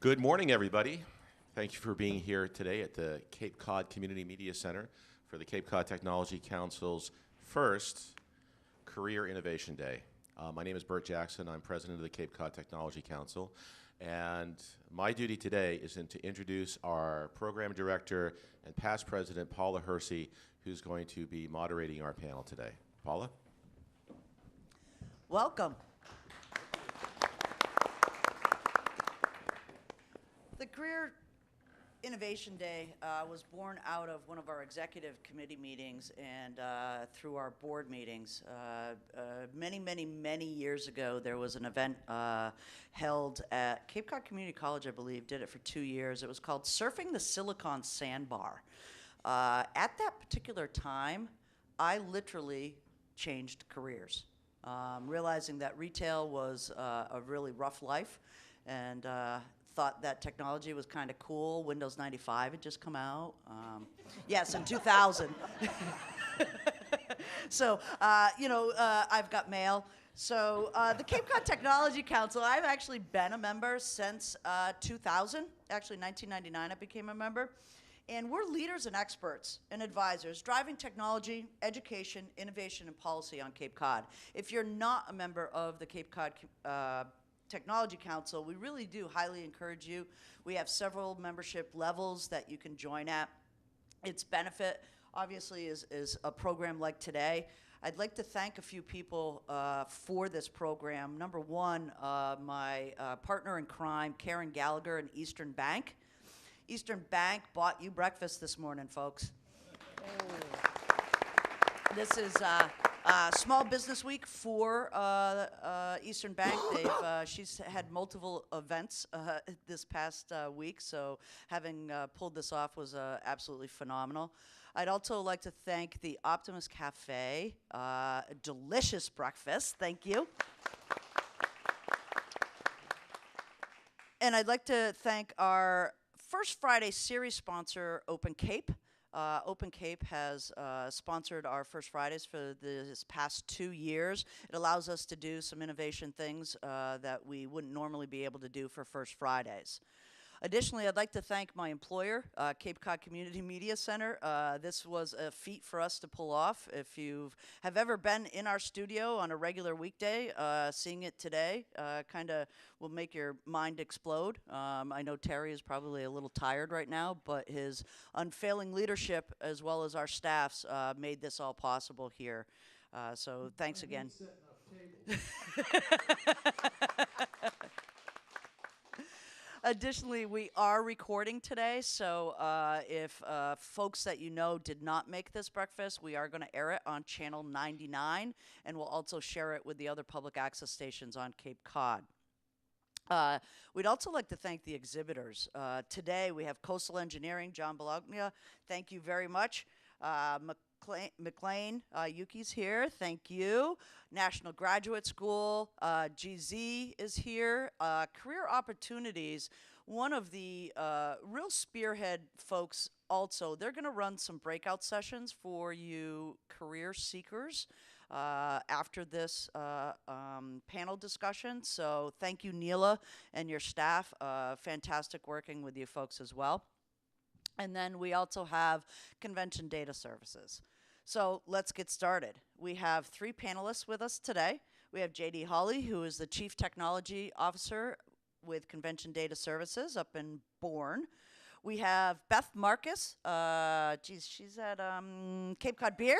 Good morning, everybody. Thank you for being here today at the Cape Cod Community Media Center for the Cape Cod Technology Council's first Career Innovation Day. My name is Bert Jackson. I'm president of the Cape Cod Technology Council. And my duty today is to introduce our program director and past president, Paula Hersey, who's going to be moderating our panel today. Paula? Welcome. The Career Innovation Day was born out of one of our executive committee meetings and through our board meetings. Many years ago, there was an event held at Cape Cod Community College, I believe, did it for 2 years. It was called Surfing the Silicon Sandbar. At that particular time, I literally changed careers, realizing that retail was a really rough life, and thought that technology was kind of cool. Windows 95 had just come out. Yes, in 2000. So, I've got mail. So the Cape Cod Technology Council, I've actually been a member since 2000. Actually, 1999 I became a member. And we're leaders and experts and advisors driving technology, education, innovation, and policy on Cape Cod. If you're not a member of the Cape Cod Technology Council, we really do highly encourage you. We have several membership levels that you can join at. Its benefit, obviously, is a program like today. I'd like to thank a few people for this program. Number one, my partner in crime, Karen Gallagher and Eastern Bank. Eastern Bank bought you breakfast this morning, folks. This is Small Business Week for Eastern Bank. She's had multiple events this past week, so having pulled this off was absolutely phenomenal. I'd also like to thank the Optimus Cafe. Delicious breakfast, thank you. And I'd like to thank our First Friday series sponsor, Open Cape. Open Cape has sponsored our First Fridays for this past 2 years. It allows us to do some innovation things that we wouldn't normally be able to do for First Fridays. Additionally, I'd like to thank my employer, Cape Cod Community Media Center. This was a feat for us to pull off. If you have ever been in our studio on a regular weekday, seeing it today kind of will make your mind explode. I know Terry is probably a little tired right now, but his unfailing leadership as well as our staffs made this all possible here. So thanks again. Additionally, we are recording today, so if folks that you know did not make this breakfast, we are going to air it on Channel 99, and we'll also share it with the other public access stations on Cape Cod. We'd also like to thank the exhibitors. Today, we have Coastal Engineering, John Bologna. Thank you very much. McLean, Yuki's here, thank you. National Graduate School, GZ is here. Career Opportunities, one of the real spearhead folks also, they're gonna run some breakout sessions for you career seekers after this panel discussion. So thank you, Neela, and your staff. Fantastic working with you folks as well. And then we also have Convention Data Services. So let's get started. We have 3 panelists with us today. We have JD Hawley, who is the Chief Technology Officer with Convention Data Services up in Bourne. We have Beth Marcus. She's at Cape Cod Beer.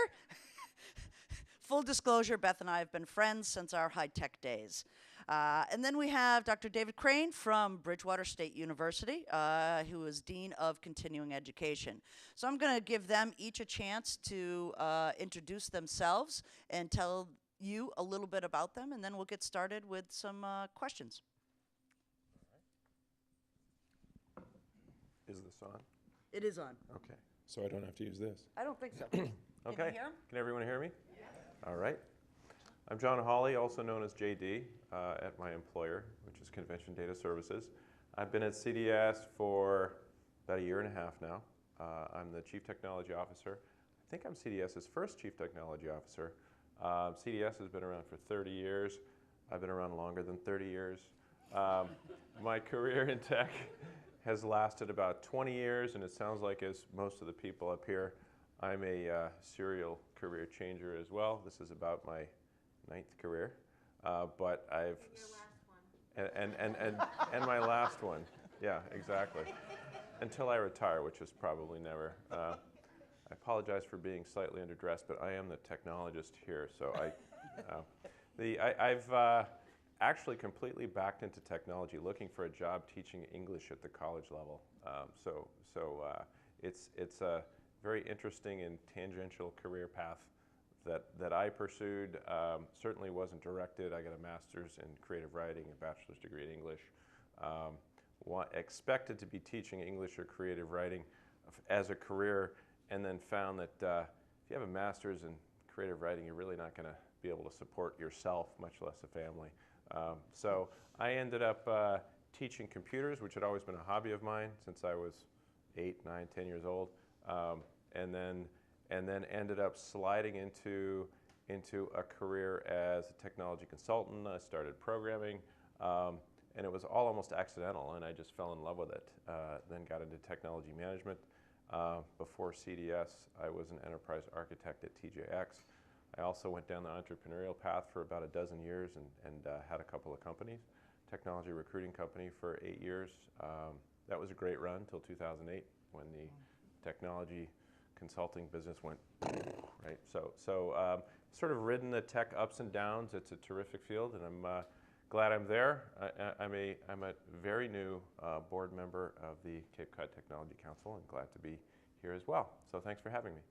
Full disclosure, Beth and I have been friends since our high-tech days. And then we have Dr. David Crane from Bridgewater State University, who is Dean of Continuing Education. So I'm going to give them each a chance to introduce themselves and tell you a little bit about them, and then we'll get started with some questions. Is this on? It is on. Okay, so I don't have to use this. I don't think so. Can you Okay, hear 'em? can everyone hear me? All right. I'm John Hawley, also known as JD, at my employer, which is Convention Data Services. I've been at CDS for about 1.5 years now. I'm the Chief Technology Officer. I think I'm CDS's first Chief Technology Officer. CDS has been around for 30 years. I've been around longer than 30 years. My career in tech has lasted about 20 years, and it sounds like, as most of the people up here, I'm a serial career changer as well. This is about my 9th career, but I've and my last one. Yeah, exactly. Until I retire, which is probably never. I apologize for being slightly underdressed, but I am the technologist here, so I've actually completely backed into technology, looking for a job teaching English at the college level. It's a very interesting and tangential career path that I pursued. Certainly wasn't directed. I got a master's in creative writing, a bachelor's degree in English. Expected to be teaching English or creative writing as a career, and then found that if you have a master's in creative writing, you're really not going to be able to support yourself, much less a family. So I ended up teaching computers, which had always been a hobby of mine since I was 8, 9, 10 years old, and then ended up sliding into a career as a technology consultant. I started programming, and it was all almost accidental, and I just fell in love with it. Then got into technology management. Before CDS, I was an enterprise architect at TJX. I also went down the entrepreneurial path for about a dozen years and had a couple of companies. Technology recruiting company for 8 years. That was a great run until 2008, when the technology consulting business went right. So sort of ridden the tech ups and downs. It's a terrific field, and I'm glad I'm there. I'm a very new board member of the Cape Cod Technology Council, and glad to be here as well. So thanks for having me.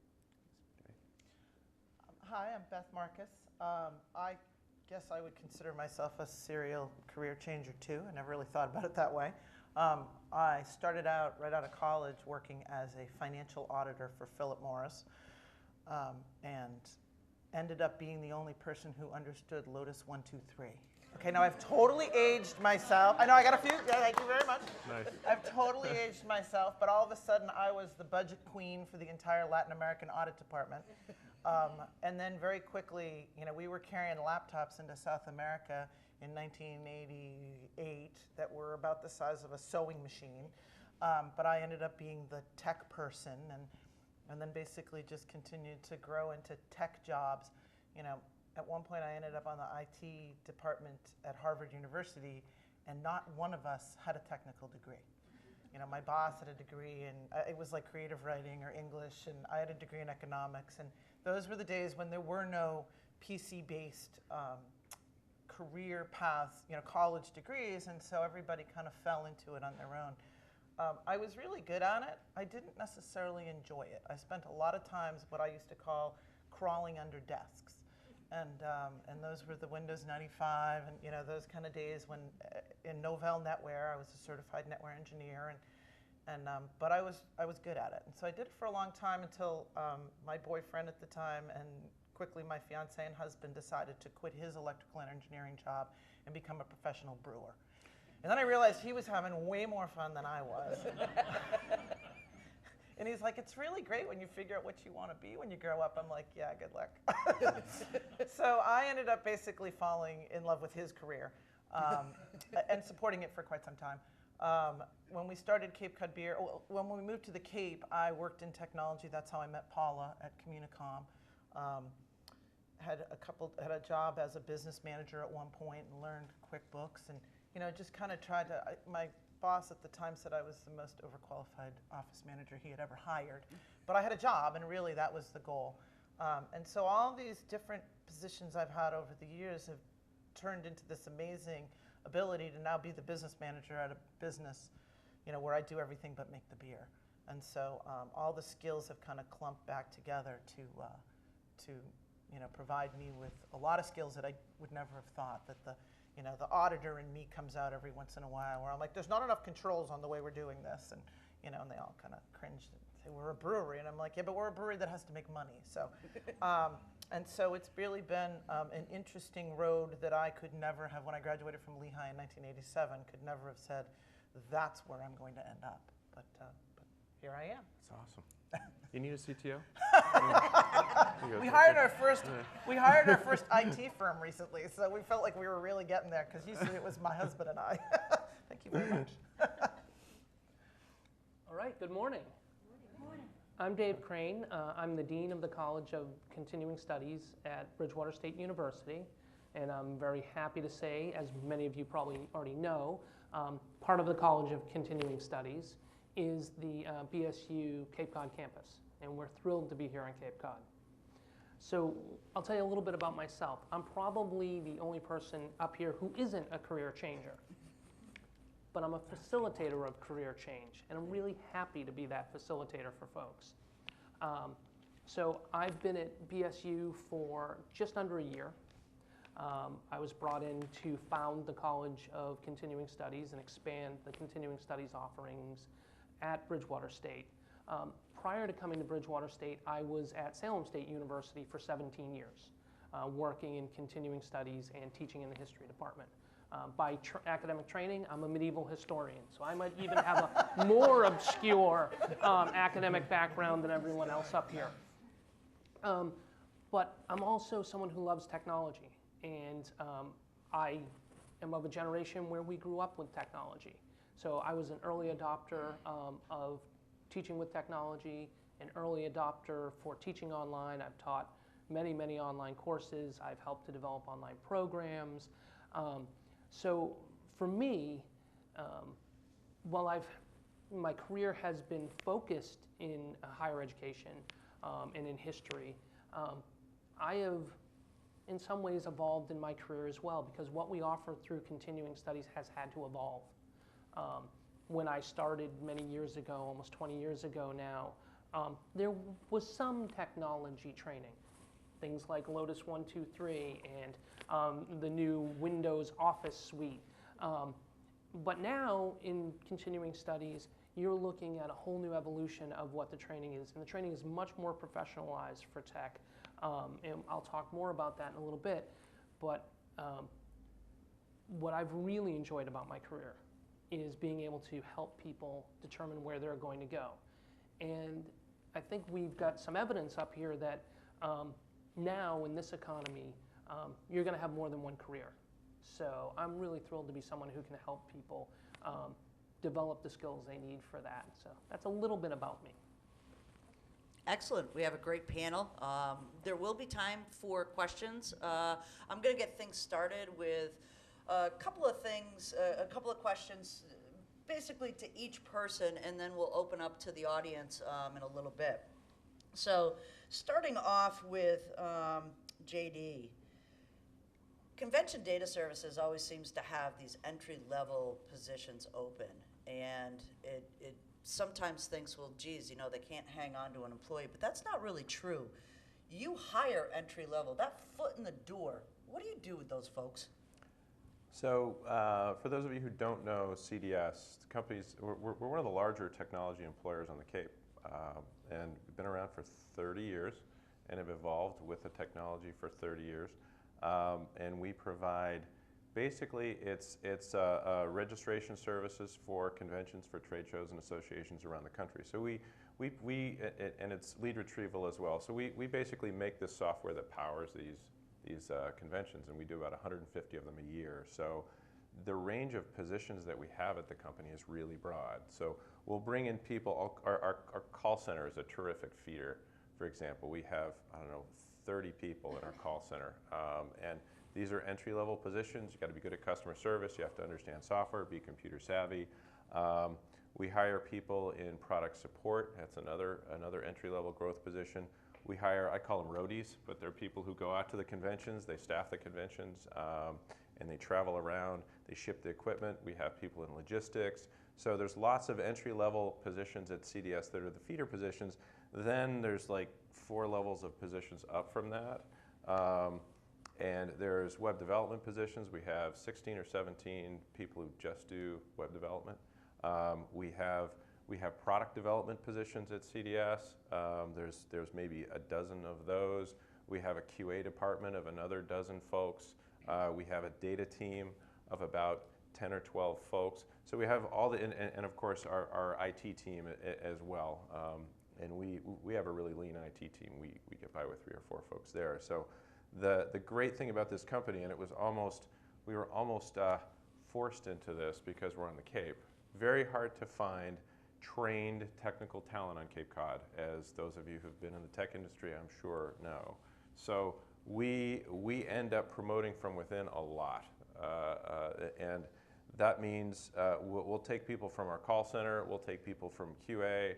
Hi, I'm Beth Marcus. I guess I would consider myself a serial career changer too. I never really thought about it that way. I started out right out of college working as a financial auditor for Philip Morris, and ended up being the only person who understood Lotus 1-2-3. Okay, now I've totally aged myself. I know I got a few. Yeah, thank you very much. Nice. I've totally aged myself, but all of a sudden I was the budget queen for the entire Latin American audit department. And then very quickly, we were carrying laptops into South America in 1988 that were about the size of a sewing machine. But I ended up being the tech person, and then basically just continued to grow into tech jobs. At one point I ended up on the IT department at Harvard University, and not one of us had a technical degree. My boss had a degree in, it was like creative writing or English, and I had a degree in economics. And those were the days when there were no PC-based career paths, college degrees, and so everybody kind of fell into it on their own. I was really good at it. I didn't necessarily enjoy it. I spent a lot of times what I used to call crawling under desks. And those were the Windows 95 and those kind of days when in Novell NetWare I was a certified netware engineer, but I was good at it, and so I did it for a long time until my boyfriend at the time and quickly my fiance and husband decided to quit his electrical and engineering job and become a professional brewer. And then I realized he was having way more fun than I was. And he's like, it's really great when you figure out what you want to be when you grow up. I'm like, yeah, good luck. So I ended up basically falling in love with his career and supporting it for quite some time. When we started Cape Cod Beer, when we moved to the Cape, I worked in technology. That's how I met Paula at Communicom. Had a job as a business manager at one point and learned QuickBooks, and just kind of tried to. My boss at the time said I was the most overqualified office manager he had ever hired, but I had a job, and really that was the goal. And so all these different positions I've had over the years have turned into this amazing ability to now be the business manager at a business, where I do everything but make the beer. And so all the skills have kind of clumped back together to provide me with a lot of skills that I would never have thought. That the auditor in me comes out every once in a while, where I'm like, there's not enough controls on the way we're doing this, and and they all kind of cringed and say, we're a brewery, and I'm like, yeah, but we're a brewery that has to make money. So, and so it's really been an interesting road that I could never have, when I graduated from Lehigh in 1987, could never have said, that's where I'm going to end up. But here I am. That's awesome. You need a CTO? We hired our first IT firm recently, so we felt like we were really getting there because usually it was my husband and I. Thank you very much. All right, good morning. Good morning. I'm Dave Crane. I'm the Dean of the College of Continuing Studies at Bridgewater State University, and I'm very happy to say, as many of you probably already know, part of the College of Continuing Studies is the BSU Cape Cod campus, and we're thrilled to be here on Cape Cod. So I'll tell you a little bit about myself. I'm probably the only person up here who isn't a career changer, but I'm a facilitator of career change, and I'm really happy to be that facilitator for folks. So I've been at BSU for just under a year. I was brought in to found the College of Continuing Studies and expand the continuing studies offerings at Bridgewater State. Prior to coming to Bridgewater State, I was at Salem State University for 17 years, working in continuing studies and teaching in the history department. By academic training, I'm a medieval historian, so I might even have a more obscure academic background than everyone else up here. But I'm also someone who loves technology, and I am of a generation where we grew up with technology. So I was an early adopter of teaching with technology, an early adopter for teaching online. I've taught many, many online courses. I've helped to develop online programs. So for me, while my career has been focused in higher education and in history, I have in some ways evolved in my career as well, because what we offer through continuing studies has had to evolve. When I started many years ago, almost 20 years ago now, there was some technology training. Things like Lotus 123 and the new Windows Office suite. But now in continuing studies, you're looking at a whole new evolution of what the training is. And the training is much more professionalized for tech. And I'll talk more about that in a little bit. But what I've really enjoyed about my career is being able to help people determine where they're going to go. And I think we've got some evidence up here that now in this economy, you're going to have more than one career. So I'm really thrilled to be someone who can help people develop the skills they need for that. So that's a little bit about me. Excellent. We have a great panel. There will be time for questions. I'm going to get things started with a couple of things, a couple of questions, basically to each person, and then we'll open up to the audience in a little bit. So starting off with JD, Convention Data Services always seems to have these entry-level positions open, and it sometimes thinks, well, geez, you know, they can't hang on to an employee, but that's not really true. You hire entry-level, that foot in the door. What do you do with those folks? So for those of you who don't know CDS, we're one of the larger technology employers on the Cape. And we've been around for 30 years and have evolved with the technology for 30 years. And we provide, basically, it's registration services for conventions, for trade shows and associations around the country. So and it's lead retrieval as well. So we basically make this software that powers these conventions, and we do about 150 of them a year. So the range of positions that we have at the company is really broad. So we'll bring in people. Our call center is a terrific feeder. For example, we have, 30 people in our call center. And these are entry-level positions. You've got to be good at customer service. You have to understand software, be computer savvy. We hire people in product support. That's another entry-level growth position. We hire, I call them roadies, but they're people who go out to the conventions, they staff the conventions, and they travel around, they ship the equipment. We have people in logistics. So there's lots of entry-level positions at CDS that are the feeder positions. Then there's like 4 levels of positions up from that. And there's web development positions. We have 16 or 17 people who just do web development. We have product development positions at CDS. There's maybe a dozen of those. We have a QA department of another dozen folks. We have a data team of about 10 or 12 folks. So we have all the, and of course our IT team as well. and we have a really lean IT team. We get by with 3 or 4 folks there. So the great thing about this company, and we were almost forced into this because we're on the Cape. Very hard to find trained technical talent on Cape Cod, as those of you who've been in the tech industry, I'm sure, know. So we end up promoting from within a lot, and that means we'll take people from our call center, we'll take people from QA,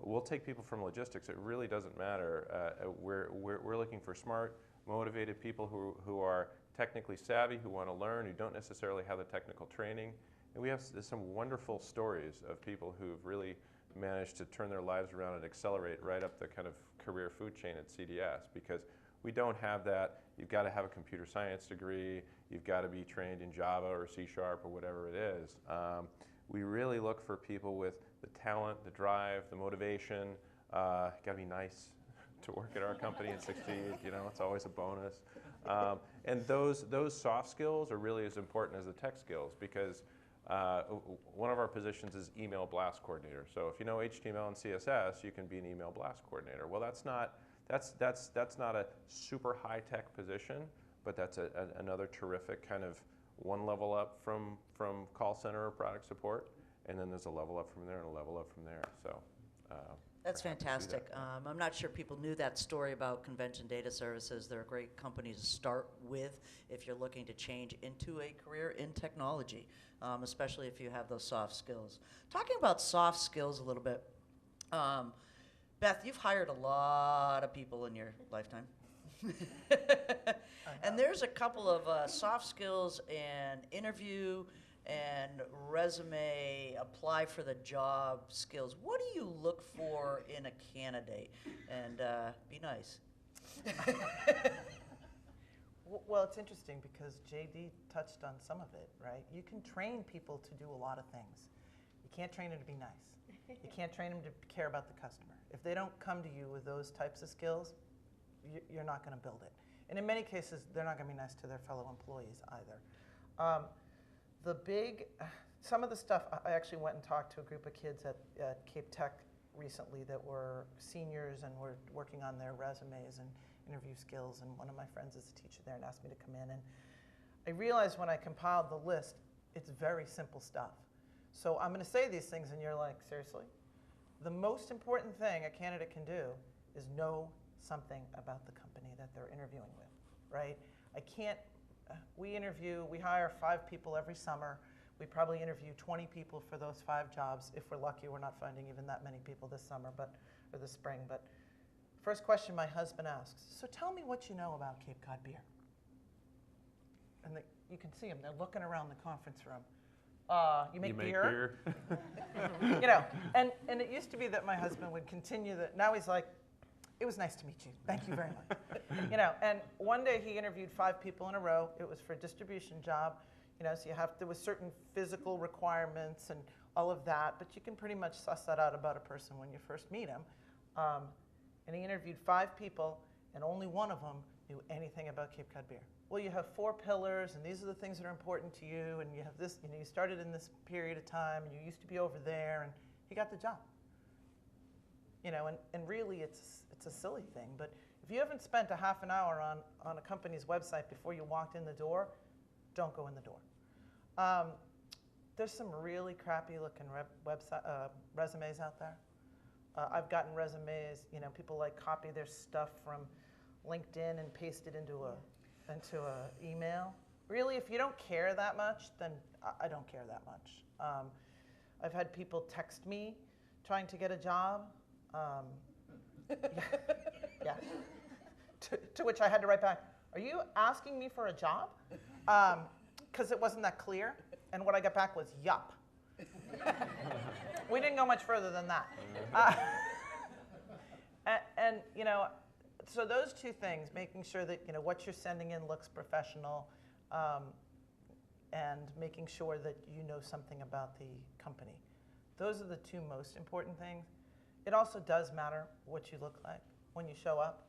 we'll take people from logistics. It really doesn't matter. We're looking for smart, motivated people who are technically savvy, who want to learn, who don't necessarily have the technical training. And we have some wonderful stories of people who've really managed to turn their lives around and accelerate right up the kind of career food chain at CDS, because we don't have that. You've got to have a computer science degree. You've got to be trained in Java or C# or whatever it is. We really look for people with the talent, the drive, the motivation. Got to be nice to work at our company and succeed. You know, it's always a bonus. And those soft skills are really as important as the tech skills, because one of our positions is email blast coordinator. So if you know HTML and CSS, you can be an email blast coordinator. Well, that's not a super high tech position, but that's another terrific kind of one level up from call center or product support, and then there's a level up from there and a level up from there. So That's we're happy to do fantastic. that. I'm not sure people knew that story about Convention Data Services. They're a great company to start with if you're looking to change into a career in technology, especially if you have those soft skills. Talking about soft skills a little bit, Beth, you've hired a lot of people in your lifetime. And there's a couple of soft skills and interview and resume, apply for the job skills. What do you look for in a candidate? And be nice. Well, it's interesting because JD touched on some of it, right? You can train people to do a lot of things. You can't train them to be nice. You can't train them to care about the customer. If they don't come to you with those types of skills, you're not going to build it. And in many cases, they're not going to be nice to their fellow employees either. Some of the stuff, I actually went and talked to a group of kids at Cape Tech recently that were seniors and were working on their resumes and interview skills, and one of my friends is a teacher there and asked me to come in. And I realized when I compiled the list, it's very simple stuff. So I'm going to say these things and you're like, seriously? The most important thing a candidate can do is know something about the company that they're interviewing with, right? We hire 5 people every summer. We probably interview 20 people for those 5 jobs. If we're lucky, we're not finding even that many people this summer, or this spring. But first question my husband asks, so tell me what you know about Cape Cod beer. And you can see them, they're looking around the conference room. You make beer? You know, and it used to be that my husband would continue that. Now he's like, it was nice to meet you. Thank you very much. You know, and one day he interviewed 5 people in a row. It was for a distribution job. You know, so there was certain physical requirements and all of that, but you can pretty much suss that out about a person when you first meet him. And he interviewed 5 people, and only one of them knew anything about Cape Cod beer. Well, you have 4 pillars, and these are the things that are important to you, and you have this, you know, you started in this period of time, and you used to be over there, and he got the job. You know, and really it's a silly thing, but if you haven't spent a half an hour on a company's website before you walked in the door, don't go in the door. There's some really crappy looking resumes out there. I've gotten resumes, you know, people like copy their stuff from LinkedIn and paste it into a email. Really, if you don't care that much, then I don't care that much. I've had people text me trying to get a job. Yeah. To which I had to write back, are you asking me for a job? Because it wasn't that clear. And what I got back was, yup. We didn't go much further than that. And you know, so those 2 things, making sure that, you know, what you're sending in looks professional, and making sure that you know something about the company. Those are the 2 most important things. It also does matter what you look like when you show up.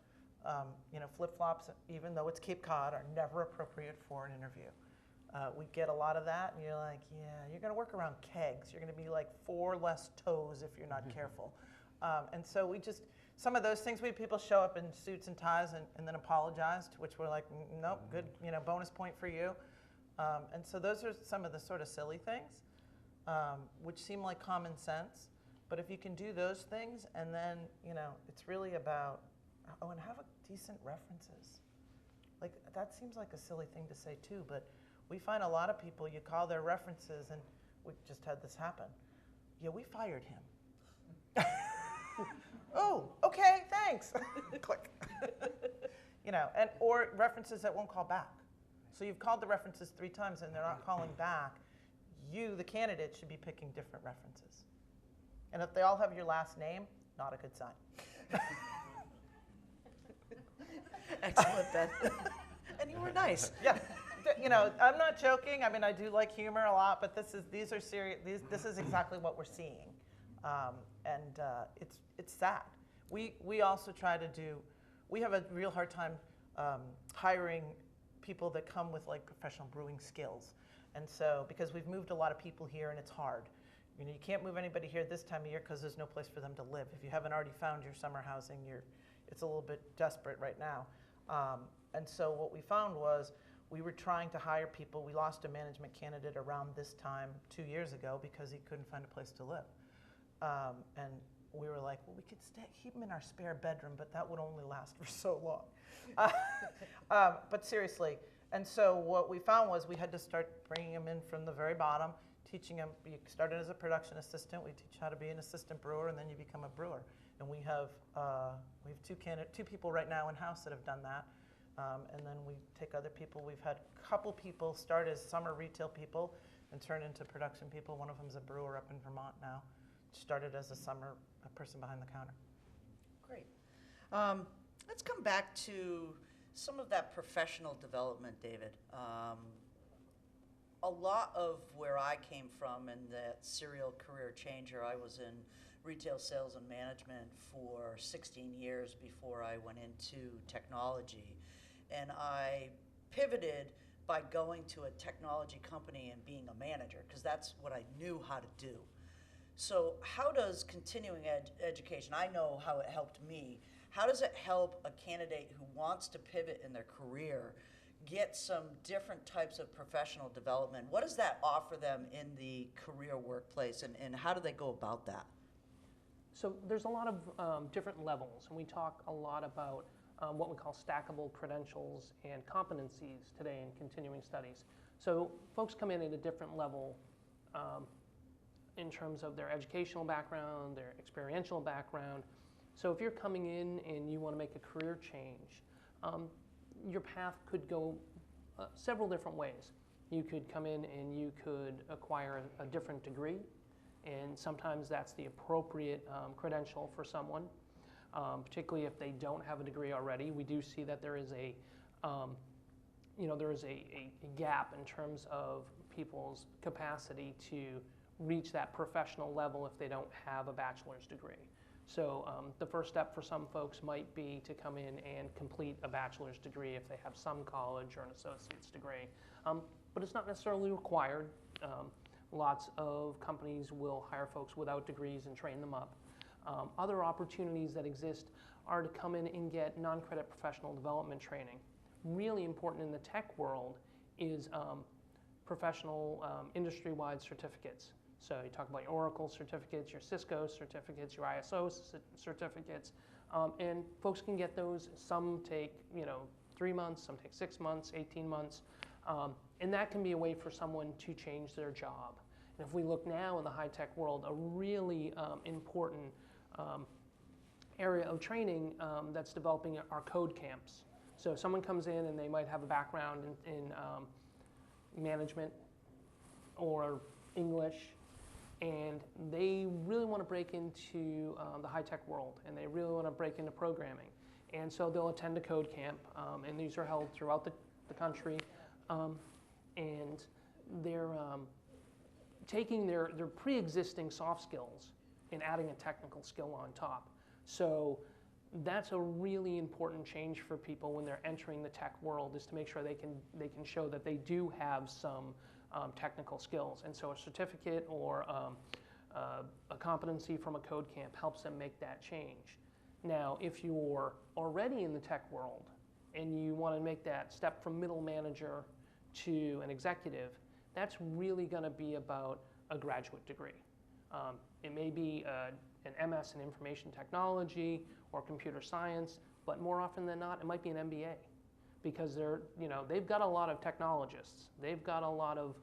You know, flip-flops, even though it's Cape Cod, are never appropriate for an interview. We get a lot of that, and you're like, yeah, you're going to work around kegs. You're going to be like 4 less toes if you're not careful. And so we just, some of those things, we had people show up in suits and ties and then apologized, which we're like, nope, good, bonus point for you. And so those are some of the sort of silly things, which seem like common sense. But if you can do those things, and then, it's really about, and have decent references. Like, that seems like a silly thing to say too, but we find a lot of people, you call their references, and we just had this happen. Yeah, we fired him. Oh, okay, thanks. Click. Or references that won't call back. So you've called the references 3 times and they're not calling back. You, the candidate, should be picking different references. And if they all have your last name, not a good sign. Excellent, Ben. And you were nice. Yeah. I'm not joking. I mean, I do like humor a lot, but these are serious. This is exactly what we're seeing, and it's sad. We also try to do. We have a real hard time hiring people that come with like professional brewing skills, and so because we've moved a lot of people here, and it's hard. You can't move anybody here this time of year because there's no place for them to live. If you haven't already found your summer housing, it's a little bit desperate right now. And so what we found was we were trying to hire people. We lost a management candidate around this time 2 years ago because he couldn't find a place to live. And we were like, well, we could keep him in our spare bedroom, but that would only last for so long. But seriously, and so what we found was we had to start bringing him in from the very bottom, teaching him. You started as a production assistant. We teach how to be an assistant brewer, and then you become a brewer. And we have 2 people right now in-house that have done that. And then we take other people. We've had a couple people start as summer retail people and turn into production people. One of them's a brewer up in Vermont now. Started as a person behind the counter. Great. Let's come back to some of that professional development, David. A lot of where I came from and that serial career changer, I was in retail sales and management for 16 years before I went into technology. And I pivoted by going to a technology company and being a manager, because that's what I knew how to do. So how does continuing education, I know how it helped me, how does it help a candidate who wants to pivot in their career get some different types of professional development? What does that offer them in the career workplace, and how do they go about that? So there's a lot of different levels, and we talk a lot about what we call stackable credentials and competencies today in continuing studies. So folks come in at a different level in terms of their educational background, their experiential background. So if you're coming in and you want to make a career change, your path could go several different ways. You could come in and you could acquire a different degree, and sometimes that's the appropriate credential for someone, particularly if they don't have a degree already. We do see that there is a gap in terms of people's capacity to reach that professional level if they don't have a bachelor's degree. So the first step for some folks might be to come in and complete a bachelor's degree if they have some college or an associate's degree. But it's not necessarily required. Lots of companies will hire folks without degrees and train them up. Other opportunities that exist are to come in and get non-credit professional development training. Really important in the tech world is professional industry-wide certificates. So you talk about your Oracle certificates, your Cisco certificates, your ISO certificates, and folks can get those. Some take 3 months, some take 6 months, 18 months, and that can be a way for someone to change their job. And if we look now in the high-tech world, a really important area of training that's developing are code camps. So if someone comes in and they might have a background in management or English, and they really want to break into the high-tech world, and they really want to break into programming. And so they'll attend a code camp, and these are held throughout the country, and they're taking their pre-existing soft skills and adding a technical skill on top. So that's a really important change for people when they're entering the tech world, is to make sure they can show that they do have some technical skills. And so a certificate or a competency from a code camp helps them make that change. Now, if you're already in the tech world and you want to make that step from middle manager to an executive, that's really going to be about a graduate degree. It may be an MS in information technology or computer science, but more often than not, it might be an MBA, because they've got a lot of technologists. They've got a lot of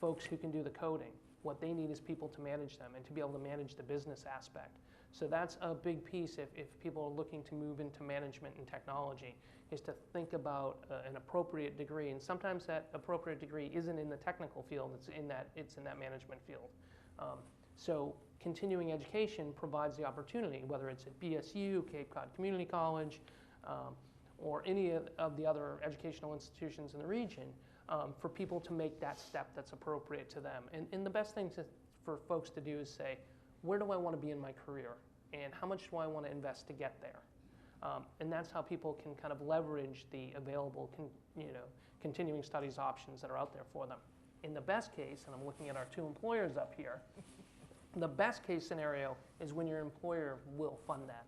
folks who can do the coding. What they need is people to manage them and to be able to manage the business aspect. So that's a big piece if people are looking to move into management and technology, is to think about an appropriate degree. And sometimes that appropriate degree isn't in the technical field, it's in that management field. So continuing education provides the opportunity, whether it's at BSU, Cape Cod Community College, or any of the other educational institutions in the region, for people to make that step that's appropriate to them. And the best thing for folks to do is say, where do I want to be in my career? And how much do I want to invest to get there? And that's how people can kind of leverage the available continuing studies options that are out there for them. In the best case, and I'm looking at our two employers up here, the best case scenario is when your employer will fund that.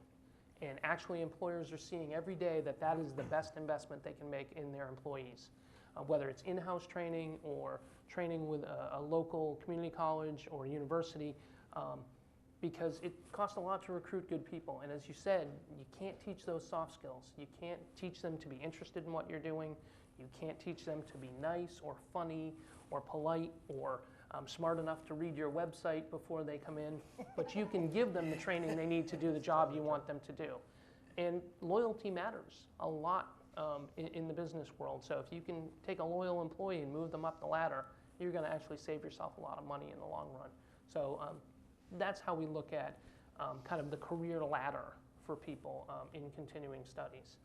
And actually employers are seeing every day that that is the best investment they can make in their employees. Whether it's in-house training or training with a local community college or university, because it costs a lot to recruit good people. And as you said, you can't teach those soft skills. You can't teach them to be interested in what you're doing. You can't teach them to be nice or funny or polite or smart enough to read your website before they come in. But you can give them the training they need to do the job you want them to do. And loyalty matters a lot in the business world. So if you can take a loyal employee and move them up the ladder, you're going to actually save yourself a lot of money in the long run. So that's how we look at kind of the career ladder for people in continuing studies.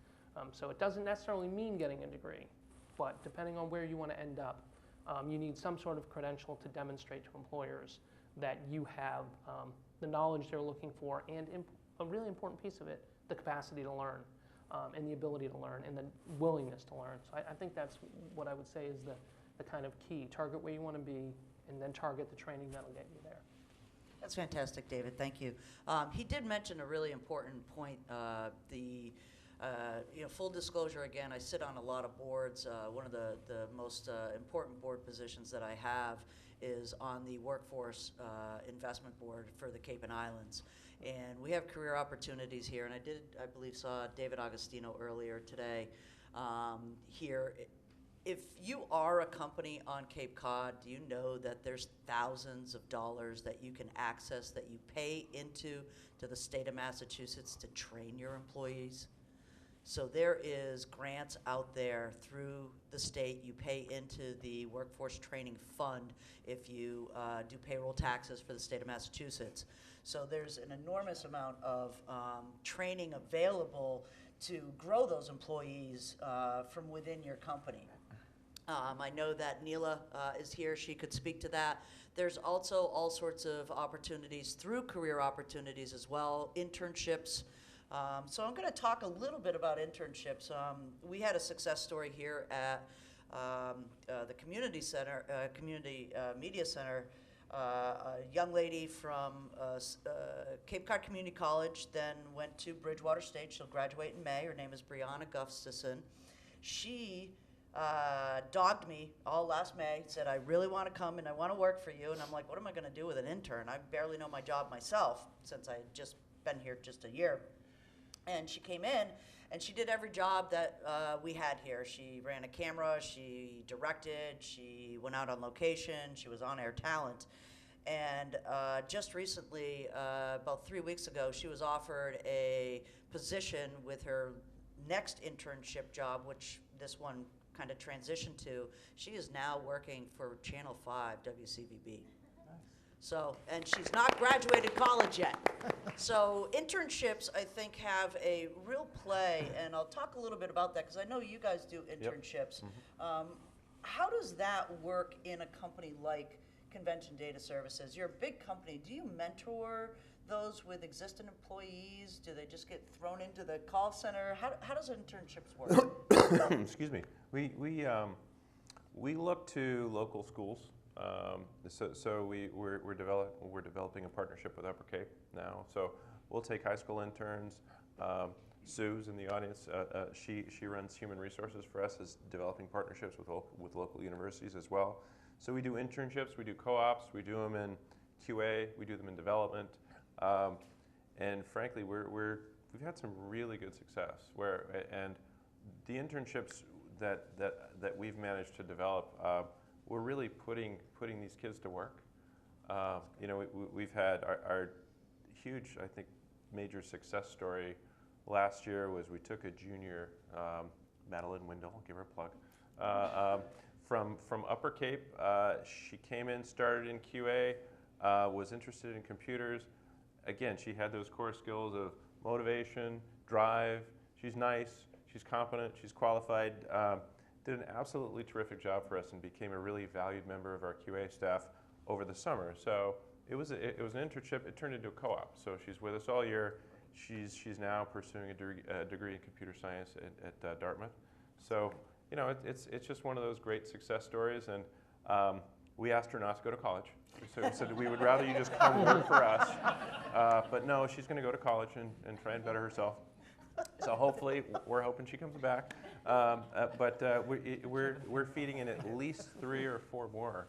So it doesn't necessarily mean getting a degree, but depending on where you want to end up, you need some sort of credential to demonstrate to employers that you have the knowledge they're looking for, and a really important piece of it, the capacity to learn. And the ability to learn and the willingness to learn. So I think that's what I would say is the kind of key. Target where you want to be, and then target the training that'll get you there. That's fantastic, David. Thank you. He did mention a really important point. Full disclosure, again, I sit on a lot of boards. One of the most important board positions that I have is on the Workforce Investment Board for the Cape and Islands. And we have career opportunities here, and I believe, saw David Agostino earlier today here. If you are a company on Cape Cod, do you know that there's thousands of dollars that you can access that you pay into the state of Massachusetts to train your employees? So there is grants out there through the state. You pay into the Workforce Training Fund if you do payroll taxes for the state of Massachusetts. So there's an enormous amount of training available to grow those employees from within your company. I know that Neela is here. She could speak to that. There's also all sorts of opportunities through career opportunities as well, internships. So I'm going to talk a little bit about internships. We had a success story here at the community center, community media center. A young lady from Cape Cod Community College then went to Bridgewater State. She'll graduate in May. Her name is Brianna Gustafson. She dogged me all last May, said, I really want to come and I want to work for you. And I'm like, what am I going to do with an intern? I barely know my job myself since I had just been here just a year. And she came in, and she did every job that we had here. She ran a camera, she directed, she went out on location, she was on-air talent. And just recently, about 3 weeks ago, she was offered a position with her next internship job, which this one kind of transitioned to. She is now working for Channel 5 WCVB. So, and she's not graduated college yet. So internships, I think, have a real play, and I'll talk a little bit about that because I know you guys do internships. Yep. How does that work in a company like Convention Data Services? You're a big company. Do you mentor those with existing employees? Do they just get thrown into the call center? How does internships work? Excuse me. We look to local schools So we're developing a partnership with Upper Cape now. So we'll take high school interns. Sue's in the audience. She runs human resources for us, is developing partnerships with local universities as well. So we do internships, we do co-ops, we do them in QA, we do them in development, and frankly, we've had some really good success. And the internships that we've managed to develop, we're really putting these kids to work. We've had our huge, I think, major success story last year was we took a junior, Madeline Windle, I'll give her a plug, from Upper Cape. She came in, started in QA, was interested in computers. Again, she had those core skills of motivation, drive. She's nice, she's competent, she's qualified. Did an absolutely terrific job for us and became a really valued member of our QA staff over the summer. So it was an internship. It turned into a co-op. So she's with us all year. She's now pursuing a degree in computer science at Dartmouth. So it's just one of those great success stories. And we asked her not to go to college. So we said we would rather you just come work for us. But no, she's going to go to college and try and better herself. So hopefully, we're hoping she comes back. But we're feeding in at least 3 or 4 more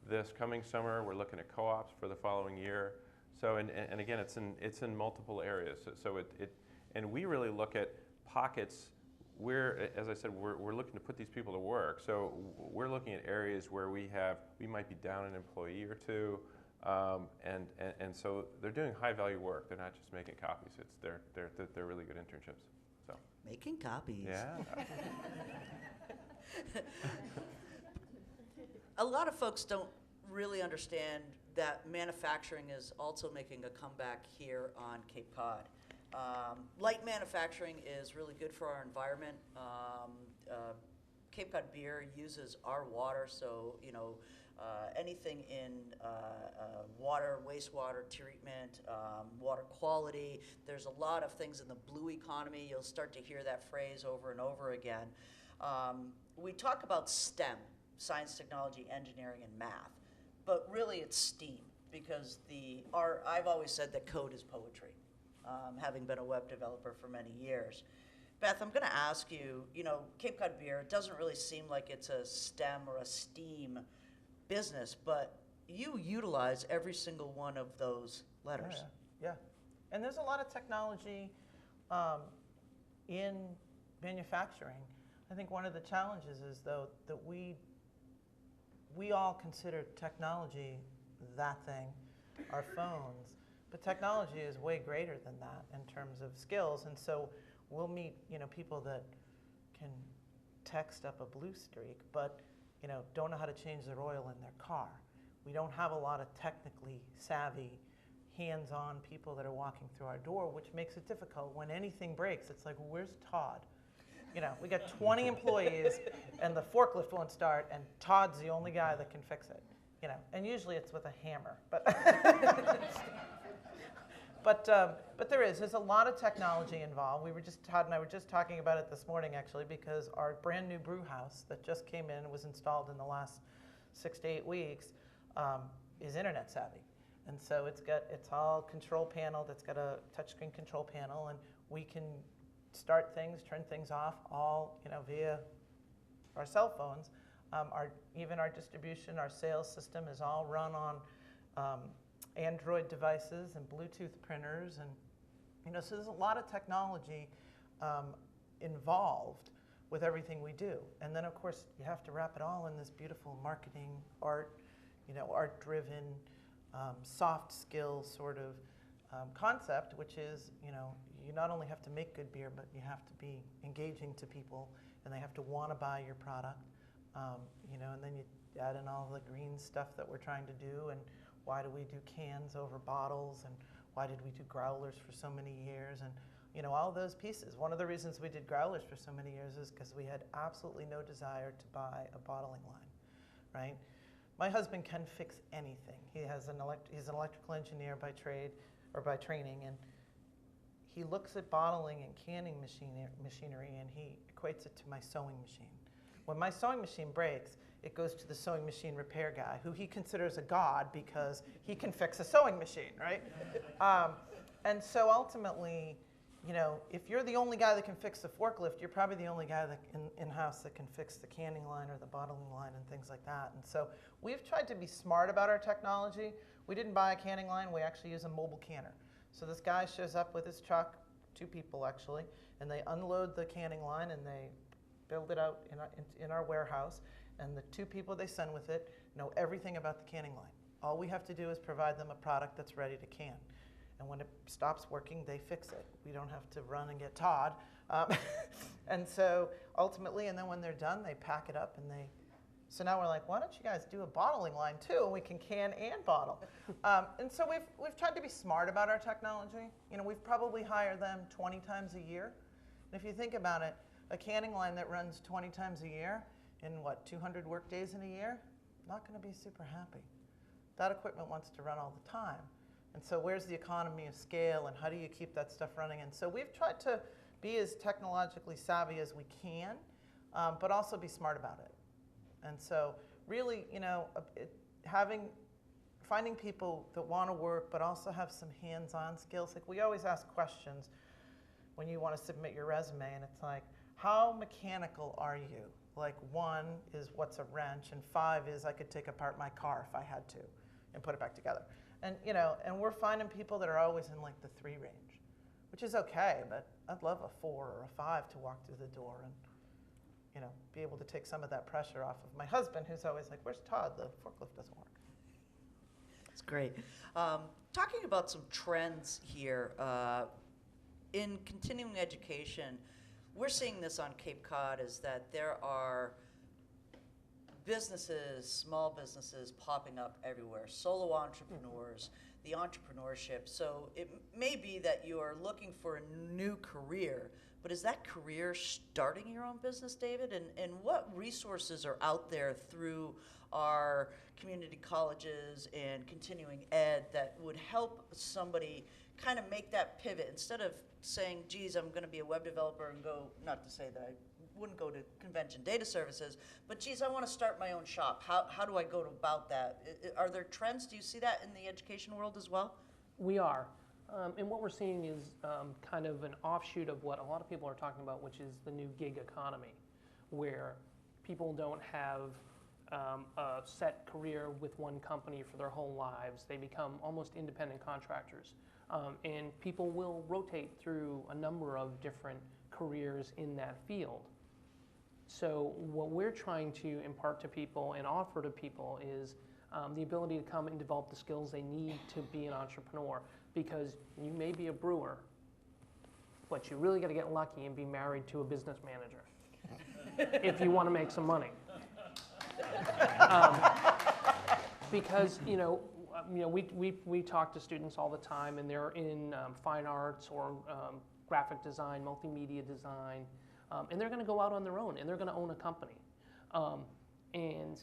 this coming summer. We're looking at co-ops for the following year. So and again, it's in multiple areas. So and we really look at pockets. As I said, we're looking to put these people to work. So we're looking at areas where we might be down an employee or two, and so they're doing high value work. They're not just making copies. They're really good internships. So Making copies. yeah. A lot of folks don't really understand that manufacturing is also making a comeback here on Cape Cod. Light manufacturing is really good for our environment. Cape Cod Beer uses our water, so anything in water, wastewater treatment, water quality. There's a lot of things in the blue economy. You'll start to hear that phrase over and over again. We talk about STEM, science, technology, engineering, and math, but really it's STEAM, because I've always said that code is poetry, having been a web developer for many years. Beth, I'm going to ask you, Cape Cod Beer, it doesn't really seem like it's a STEM or a STEAM business, but you utilize every single one of those letters. Yeah. And there's a lot of technology in manufacturing. I think one of the challenges is, though, that we all consider technology that thing, our phones, but technology is way greater than that in terms of skills. And so we'll meet, people that can text up a blue streak, but don't know how to change their oil in their car. We don't have a lot of technically savvy, hands-on people that are walking through our door, which makes it difficult. When anything breaks, it's like, well, where's Todd? We got 20 employees, and the forklift won't start, and Todd's the only guy that can fix it. And usually it's with a hammer, but there's a lot of technology involved. Todd and I were just talking about it this morning, actually, because our brand new brew house that just came in, was installed in the last 6 to 8 weeks, is internet savvy. And so it's all control panel, that's got a touchscreen control panel, and we can start things, turn things off, all via our cell phones. Even our distribution, our sales system is all run on Android devices and Bluetooth printers, and so there's a lot of technology involved with everything we do. And then of course you have to wrap it all in this beautiful marketing, art-driven, soft skills sort of concept, which is you not only have to make good beer, but you have to be engaging to people, and they have to want to buy your product. And then you add in all the green stuff that we're trying to do, and why do we do cans over bottles, and why did we do growlers for so many years, and all those pieces. One of the reasons we did growlers for so many years is because we had absolutely no desire to buy a bottling line, right? My husband can fix anything. He's an electrical engineer by trade or by training, and he looks at bottling and canning machinery, and he equates it to my sewing machine. When my sewing machine breaks, it goes to the sewing machine repair guy, who he considers a god because he can fix a sewing machine, right? And so ultimately, you know, if you're the only guy that can fix the forklift, you're probably the only guy that in-house that can fix the canning line or the bottling line and things like that. And so we've tried to be smart about our technology. We didn't buy a canning line, we actually use a mobile canner. So this guy shows up with his truck, 2 people actually, and they unload the canning line and they build it out in our warehouse. And the 2 people they send with it know everything about the canning line. All we have to do is provide them a product that's ready to can. And when it stops working, they fix it. We don't have to run and get Todd. And so ultimately, and then when they're done, they pack it up and they, so now we're like, why don't you guys do a bottling line too? And we can can and bottle. And so we've tried to be smart about our technology. You know, we've probably hired them 20 times a year. And if you think about it, a canning line that runs 20 times a year in what, 200 work days in a year? Not gonna be super happy. That equipment wants to run all the time. And so where's the economy of scale and how do you keep that stuff running? And so we've tried to be as technologically savvy as we can, but also be smart about it. And so really, you know, finding people that want to work but also have some hands-on skills. Like we always ask questions when you want to submit your resume, and it's like, how mechanical are you? Like 1 is what's a wrench, and 5 is I could take apart my car if I had to and put it back together. And you know, and we're finding people that are always in like the 3 range, which is okay, but I'd love a 4 or a 5 to walk through the door and, you know, be able to take some of that pressure off of my husband, who's always like, where's Todd? The forklift doesn't work. That's great. Talking about some trends here, in continuing education, we're seeing this on Cape Cod, is that there are businesses, small businesses popping up everywhere, solo entrepreneurs, the entrepreneurship. So it may be that you are looking for a new career, but is that career starting your own business, David? And what resources are out there through our community colleges and continuing ed that would help somebody kind of make that pivot instead of saying, geez, I'm going to be a web developer and go, not to say that I wouldn't go to convention data services, but geez, I want to start my own shop. How do I go about that? Are there trends? Do you see that in the education world as well? We are. And what we're seeing is kind of an offshoot of what a lot of people are talking about, which is the new gig economy, where people don't have a set career with one company for their whole lives. They become almost independent contractors. And people will rotate through a number of different careers in that field. So what we're trying to impart to people and offer to people is the ability to come and develop the skills they need to be an entrepreneur. Because you may be a brewer, but you really got to get lucky and be married to a business manager if you want to make some money. Because we talk to students all the time, and they're in fine arts or graphic design, multimedia design, and they're going to go out on their own, and they're going to own a company. And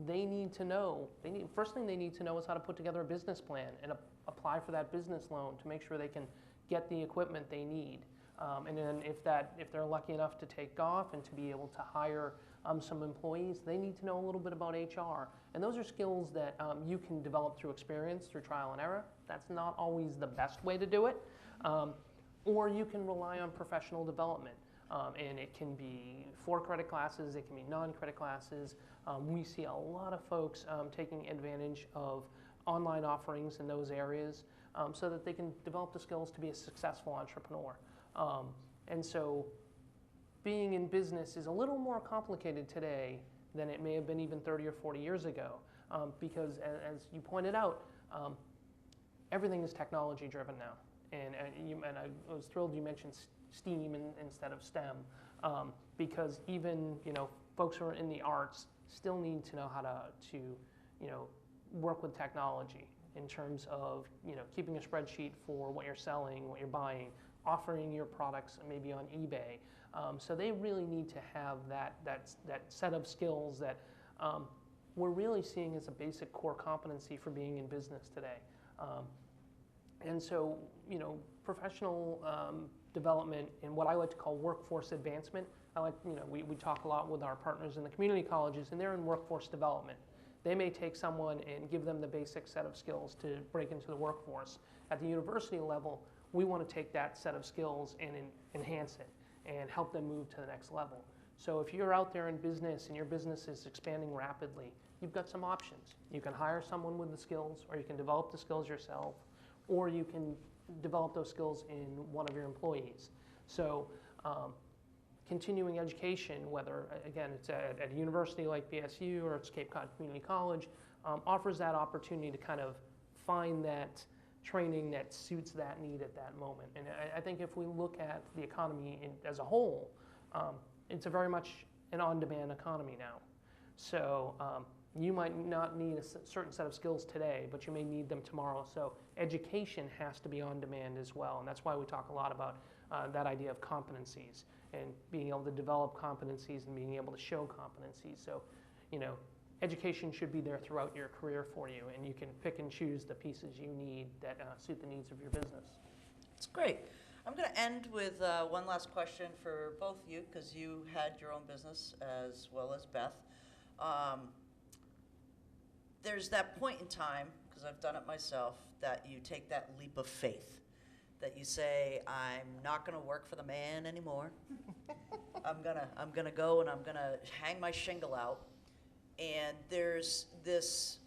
they need to know, first thing they need to know is how to put together a business plan and apply for that business loan to make sure they can get the equipment they need. And then if they're lucky enough to take off and to be able to hire some employees, they need to know a little bit about HR. And those are skills that you can develop through experience, through trial and error. That's not always the best way to do it. Or you can rely on professional development. And it can be for-credit classes, it can be non-credit classes. We see a lot of folks taking advantage of online offerings in those areas so that they can develop the skills to be a successful entrepreneur. And so being in business is a little more complicated today than it may have been even 30 or 40 years ago because, as you pointed out, everything is technology driven now. And I was thrilled you mentioned STEAM instead of STEM because even folks who are in the arts still need to know how to work with technology in terms of keeping a spreadsheet for what you're selling, what you're buying, offering your products maybe on eBay. So they really need to have that set of skills that we're really seeing as a basic core competency for being in business today. And so, professional development and what I like to call workforce advancement we talk a lot with our partners in the community colleges, and they're in workforce development. They may take someone and give them the basic set of skills to break into the workforce. At the university level, we want to take that set of skills and enhance it and help them move to the next level. So if you're out there in business and your business is expanding rapidly, you've got some options. You can hire someone with the skills, or you can develop the skills yourself, or you can develop those skills in one of your employees. So continuing education, whether, again, it's at a university like BSU or it's Cape Cod Community College, offers that opportunity to kind of find that training that suits that need at that moment. And I think if we look at the economy as a whole, it's a very much an on-demand economy now. So you might not need a certain set of skills today, but you may need them tomorrow. So education has to be on demand as well. And that's why we talk a lot about that idea of competencies and being able to develop competencies and being able to show competencies. So, education should be there throughout your career for you, and you can pick and choose the pieces you need that suit the needs of your business. It's great. I'm going to end with one last question for both of you, because you had your own business as well as Beth. There's that point in time, because I've done it myself, that you take that leap of faith, that you say, I'm not going to work for the man anymore. I'm gonna go and I'm gonna hang my shingle out. And there's this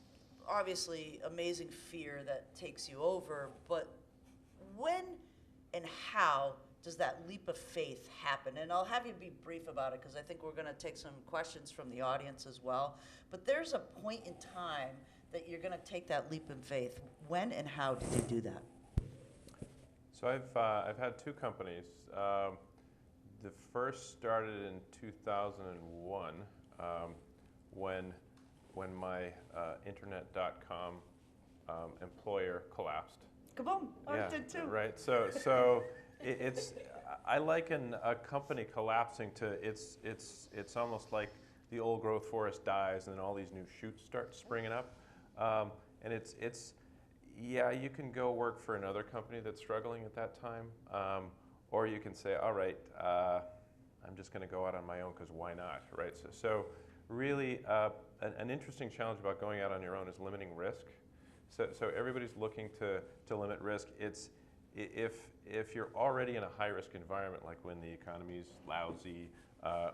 obviously amazing fear that takes you over, but when and how does that leap of faith happen? And I'll have you be brief about it, because I think we're going to take some questions from the audience as well. But there's a point in time that you're going to take that leap of faith. When and how did you do that? So I've had two companies. The first started in 2001 when my internet.com employer collapsed. Kaboom! I Yeah, did too. right. So it's I liken a company collapsing to it's almost like the old growth forest dies and then all these new shoots start springing up, and it's yeah, you can go work for another company that's struggling at that time, or you can say, all right, I'm just going to go out on my own because why not, right? So really, an interesting challenge about going out on your own is limiting risk. So everybody's looking to limit risk. It's if you're already in a high risk environment, like when the economy's lousy,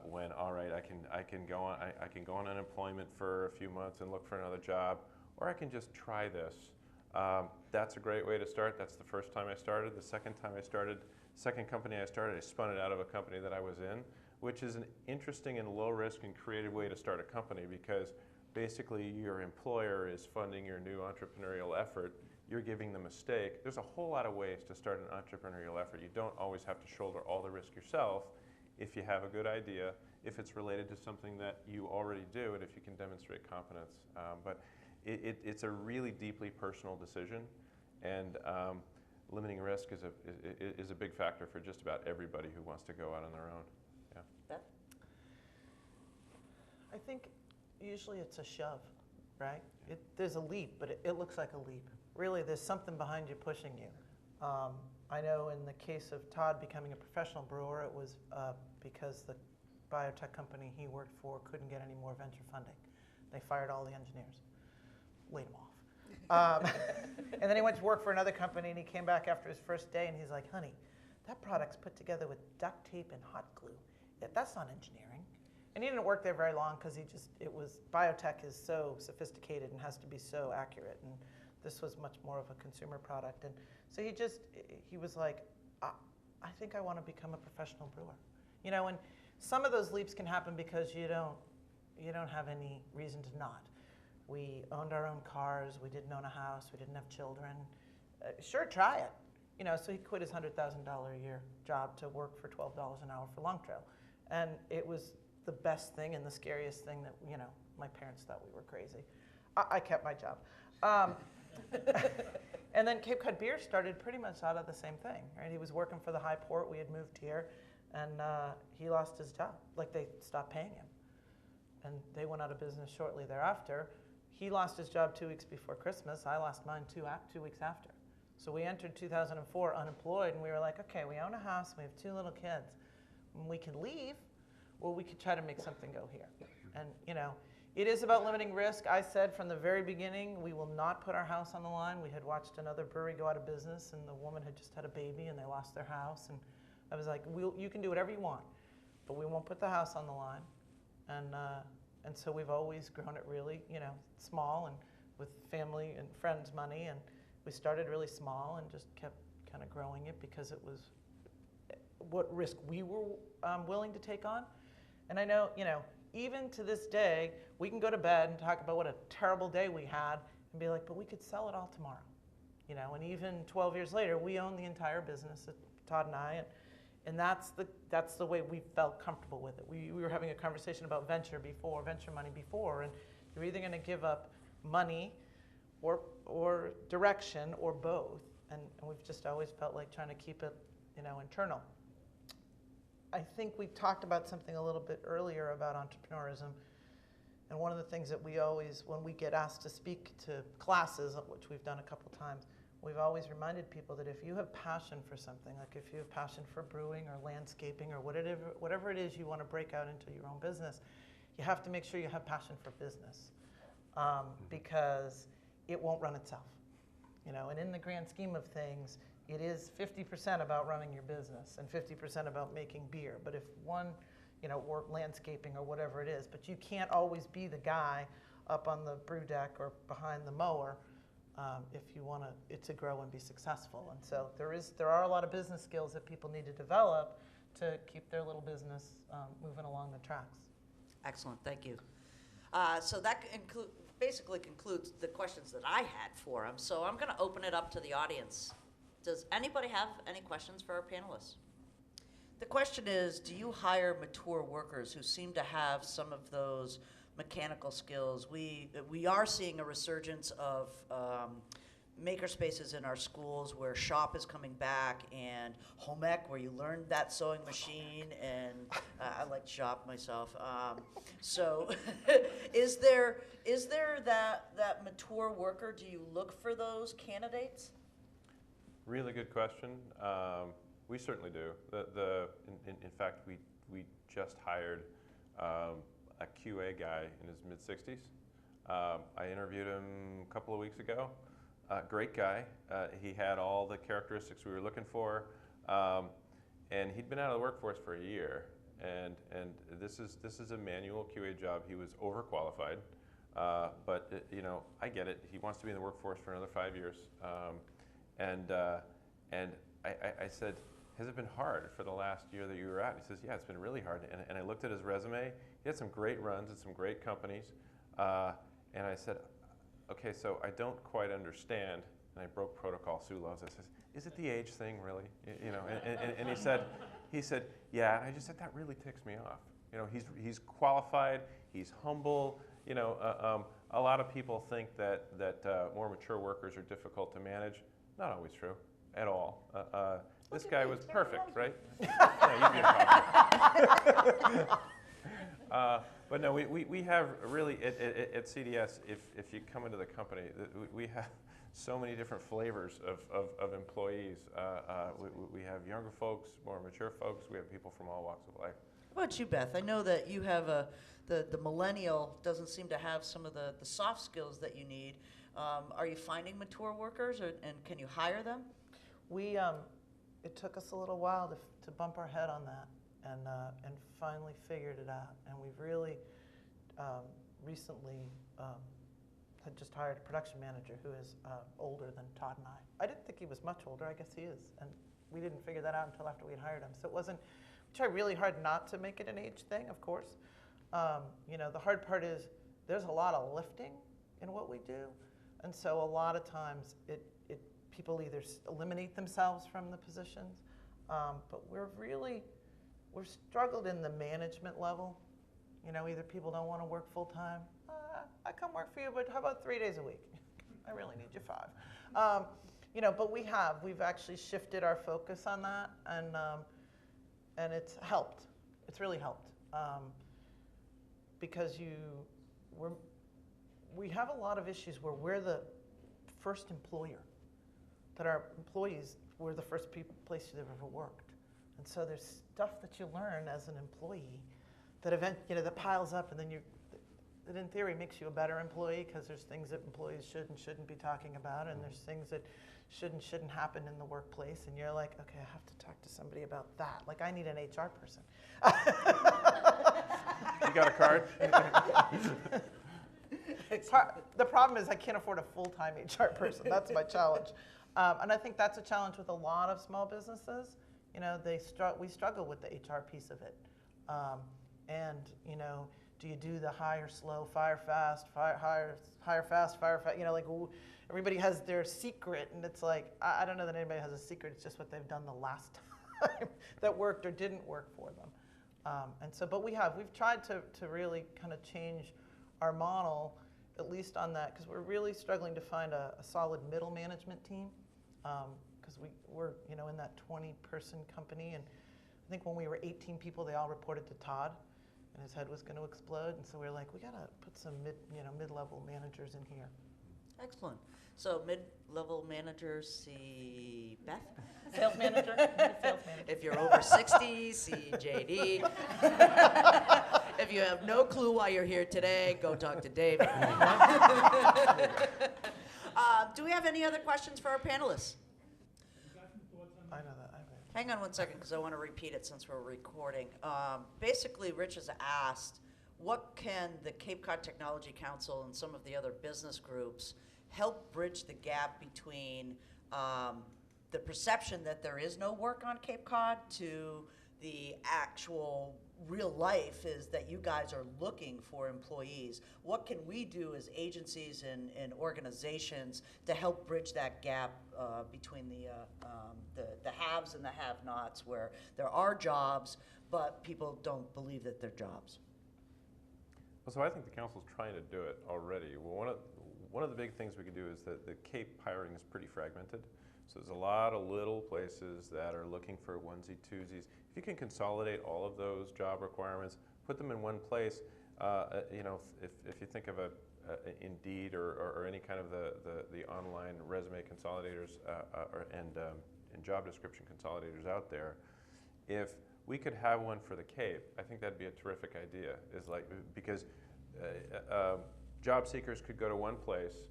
when all right, I can go on unemployment for a few months and look for another job, or I can just try this. That's a great way to start. That's the first time I started. The second company I started, I spun it out of a company that I was in, which is an interesting and low risk and creative way to start a company, because basically your employer is funding your new entrepreneurial effort. You're giving them a stake. There's a whole lot of ways to start an entrepreneurial effort. You don't always have to shoulder all the risk yourself if you have a good idea, if it's related to something that you already do, and if you can demonstrate competence. But it's a really deeply personal decision, and limiting risk is a big factor for just about everybody who wants to go out on their own. Yeah. Beth? I think usually it's a shove, right? There's a leap, but it looks like a leap. Really, there's something behind you pushing you. I know in the case of Todd becoming a professional brewer, it was because the biotech company he worked for couldn't get any more venture funding. They fired all the engineers, laid them off. And then he went to work for another company, and he came back after his first day, and he's like, honey, that product's put together with duct tape and hot glue. That's not engineering. And he didn't work there very long because biotech is so sophisticated and has to be so accurate. And this was much more of a consumer product. And so he was like, I think I want to become a professional brewer. And some of those leaps can happen because you don't have any reason to not. We owned our own cars. We didn't own a house. We didn't have children. Sure, try it. So he quit his $100,000 a year job to work for $12 an hour for Long Trail. And it was the best thing and the scariest thing that, my parents thought we were crazy. I kept my job. And then Cape Cod Beer started pretty much out of the same thing, right? He was working for the High Port. We had moved here, and he lost his job. Like, they stopped paying him. And they went out of business shortly thereafter. He lost his job 2 weeks before Christmas. I lost mine 2 weeks after. So we entered 2004 unemployed, and we were like, okay, we own a house, we have 2 little kids. We can leave, or we could try to make something go here. And, you know, it is about limiting risk. I said from the very beginning, we will not put our house on the line. We had watched another brewery go out of business, and the woman had just had a baby, and they lost their house. And I was like, you can do whatever you want, but we won't put the house on the line. And so we've always grown it really, you know, small and with family and friends' money. And we started really small and just kept kind of growing it because it was what risk we were willing to take on. And I know, you know, even to this day, we can go to bed and talk about what a terrible day we had and be like, but we could sell it all tomorrow. You know, and even 12 years later, we own the entire business, Todd and I, and that's the way we felt comfortable with it. We were having a conversation about venture money before, and you're either going to give up money or direction or both, and we've just always felt like trying to keep it, you know, internal. I think we talked about something a little bit earlier about entrepreneurism, and one of the things that we always, when we get asked to speak to classes, which we've done a couple times, we've always reminded people that if you have passion for something, like if you have passion for brewing or landscaping or whatever it is you want to break out into your own business, you have to make sure you have passion for business, because it won't run itself. You know, and in the grand scheme of things, it is 50% about running your business and 50% about making beer. But if one, you know, or landscaping or whatever it is, but you can't always be the guy up on the brew deck or behind the mower if you want it to grow and be successful. And so there are a lot of business skills that people need to develop to keep their little business moving along the tracks. Excellent, thank you. So that basically concludes the questions that I had for him. So I'm going to open it up to the audience. Does anybody have any questions for our panelists? The question is, do you hire mature workers who seem to have some of those mechanical skills? We are seeing a resurgence of maker spaces in our schools where shop is coming back, and home ec where you learn that sewing machine, and I like shop myself. So is there that mature worker? Do you look for those candidates? Really good question. We certainly do. In fact, we just hired a QA guy in his mid-60s. I interviewed him a couple of weeks ago. Great guy. He had all the characteristics we were looking for, and he'd been out of the workforce for a year. And this is a manual QA job. He was overqualified, but you know, I get it. He wants to be in the workforce for another 5 years. And I said, has it been hard for the last year that you were out? He says, yeah, it's been really hard. And I looked at his resume. He had some great runs at some great companies. And I said, okay, so I don't quite understand. And I broke protocol. Sue loves this. I said, is it the age thing, really? You know, and he said, yeah. And I just said, that really ticks me off. You know, he's qualified. He's humble. You know, a lot of people think that more mature workers are difficult to manage. Not always true at all. This guy was perfect, right? But no, we have really, at CDS, if you come into the company, we have so many different flavors of employees. We have younger folks, more mature folks. We have people from all walks of life. How about you, Beth? I know that you have the millennial doesn't seem to have some of the soft skills that you need. Are you finding mature workers, and can you hire them? It took us a little while to bump our head on that, and finally figured it out. And we've really recently had just hired a production manager who is older than Todd and I. I didn't think he was much older. I guess he is, and we didn't figure that out until after we had hired him. So it wasn't. We tried really hard not to make it an age thing, of course. You know, the hard part is there's a lot of lifting in what we do. And so a lot of times people either eliminate themselves from the positions, but we're struggled in the management level. You know, either people don't want to work full time. I come work for you, but how about 3 days a week? I really need you 5. You know, but we've actually shifted our focus on that, and it's helped. It's really helped because we have a lot of issues where we're the first employer, that our employees were the first place they've ever worked. And so there's stuff that you learn as an employee that event, that piles up, and then that in theory makes you a better employee, because there's things that employees should and shouldn't be talking about, and there's things that shouldn't happen in the workplace, and you're like, okay, I have to talk to somebody about that. Like, I need an HR person. You got a card? The problem is I can't afford a full-time HR person. That's my challenge. And I think that's a challenge with a lot of small businesses. We struggle with the HR piece of it. Do you do the hire slow, fire fast, hire fast, fire fast? Everybody has their secret, and it's like, I don't know that anybody has a secret. It's just what they've done the last time that worked or didn't work for them. But we've tried to really kind of change our model, at least on that, because we're really struggling to find a solid middle management team, because we're in that 20-person company, and I think when we were 18 people, they all reported to Todd, and his head was going to explode, and so we were like, we got to put some mid-level managers in here. Excellent. So mid-level managers, see Beth? Sales manager. Sales manager. If you're over 60, see JD. If you have no clue why you're here today, go talk to David. Do we have any other questions for our panelists? I know that. Hang on one second, because I want to repeat it since we're recording. Basically, Rich has asked, what can the Cape Cod Technology Council and some of the other business groups help bridge the gap between the perception that there is no work on Cape Cod to the actual real life is that you guys are looking for employees? What can we do as agencies and organizations to help bridge that gap between the haves and the have-nots, where there are jobs, but people don't believe that they're jobs? Well, so I think the council's trying to do it already. Well, one of the big things we could do is that the Cape hiring is pretty fragmented. So there's a lot of little places that are looking for onesie twosies. If you can consolidate all of those job requirements, put them in one place, if you think of Indeed or any kind of the online resume consolidators and job description consolidators out there, if we could have one for the Cape, I think that'd be a terrific idea. Because job seekers could go to one place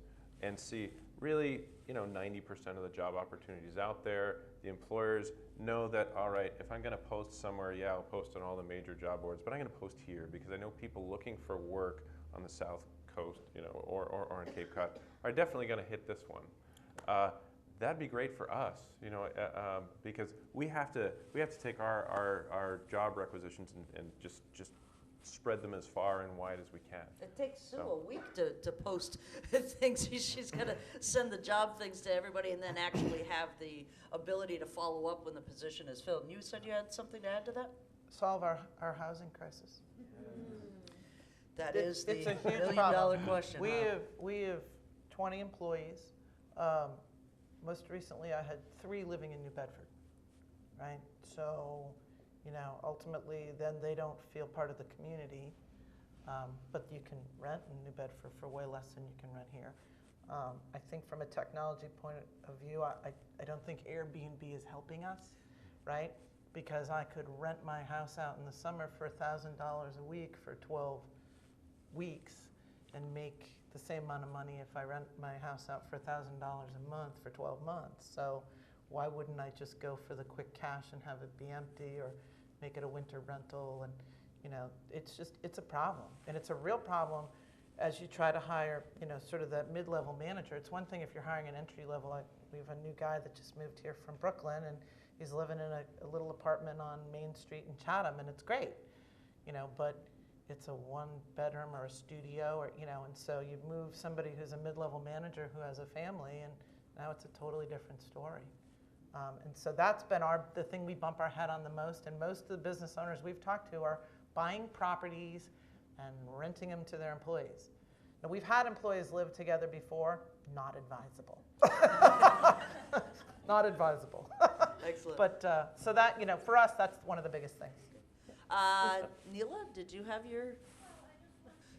and see really 90% of the job opportunities out there. The employers know that, all right, if I'm going to post somewhere, yeah, I'll post on all the major job boards, but I'm going to post here because I know people looking for work on the South Coast, or in Cape Cod are definitely going to hit this one. That'd be great for us, because we have to take our job requisitions and just spread them as far and wide as we can. It takes Sue a week to post things. She's got to send the job things to everybody and then actually have the ability to follow up when the position is filled. And you said you had something to add to that? Solve our housing crisis. That is the it's a huge million-dollar question. We have 20 employees. Most recently, I had 3 living in New Bedford, right? So, ultimately, then they don't feel part of the community, but you can rent in New Bedford for way less than you can rent here. I think from a technology point of view, I don't think Airbnb is helping us, right? Because I could rent my house out in the summer for $1,000 a week for 12 weeks and make the same amount of money if I rent my house out for $1,000 a month for 12 months. So why wouldn't I just go for the quick cash and have it be empty, or make it a winter rental? And it's a problem, and it's a real problem as you try to hire sort of that mid-level manager. It's one thing if you're hiring an entry level. We have a new guy that just moved here from Brooklyn, and he's living in a little apartment on Main Street in Chatham, and it's great, but it's a 1-bedroom or a studio, and so you move somebody who's a mid-level manager who has a family, and now it's a totally different story. And so that's been the thing we bump our head on the most, and most of the business owners we've talked to are buying properties and renting them to their employees. Now, we've had employees live together before, not advisable. Not advisable. Excellent. But so that, for us, that's one of the biggest things. Neela, did you have your?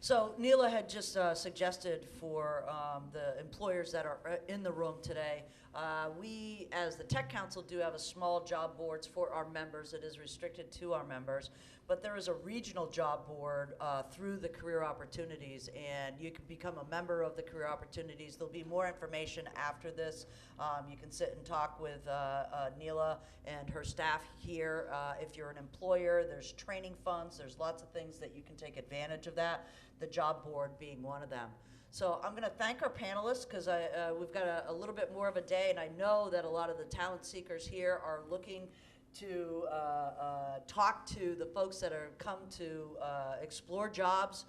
So Neela had just suggested for the employers that are in the room today We, as the Tech Council, do have a small job boards for our members. It is restricted to our members. But there is a regional job board through the Career Opportunities, and you can become a member of the Career Opportunities. There'll be more information after this. You can sit and talk with Neela and her staff here. If you're an employer, there's training funds. There's lots of things that you can take advantage of that, the job board being one of them. So I'm going to thank our panelists because we've got a little bit more of a day, and I know that a lot of the talent seekers here are looking to talk to the folks that are come to explore jobs.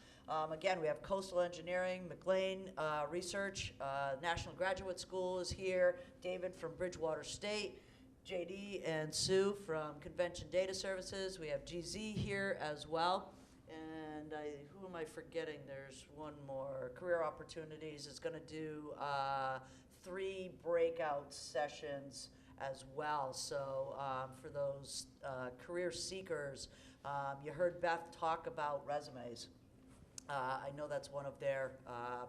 Again, we have Coastal Engineering, McLean Research, National Graduate School is here, David from Bridgewater State, JD and Sue from Convention Data Services. We have GZ here as well. And who am I forgetting? There's one more. Career Opportunities is going to do 3 breakout sessions as well. So for those career seekers, you heard Beth talk about resumes. I know that's one of their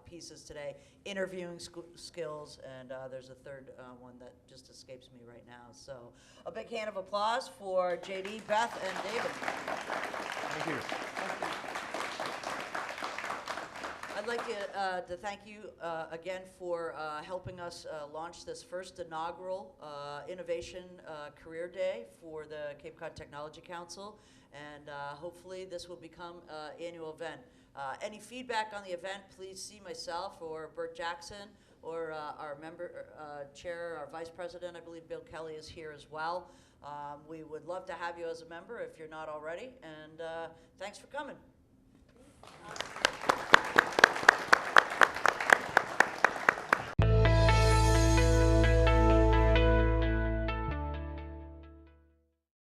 pieces today. Interviewing skills, and there's a third one that just escapes me right now. So a big hand of applause for JD, Beth, and David. Thank you. I'd like to thank you again for helping us launch this first inaugural Innovation Career Day for the Cape Cod Technology Council, and hopefully this will become an annual event. Any feedback on the event, please see myself or Bert Jackson or our member chair, our vice president. I believe Bill Kelly is here as well. We would love to have you as a member if you're not already, and thanks for coming.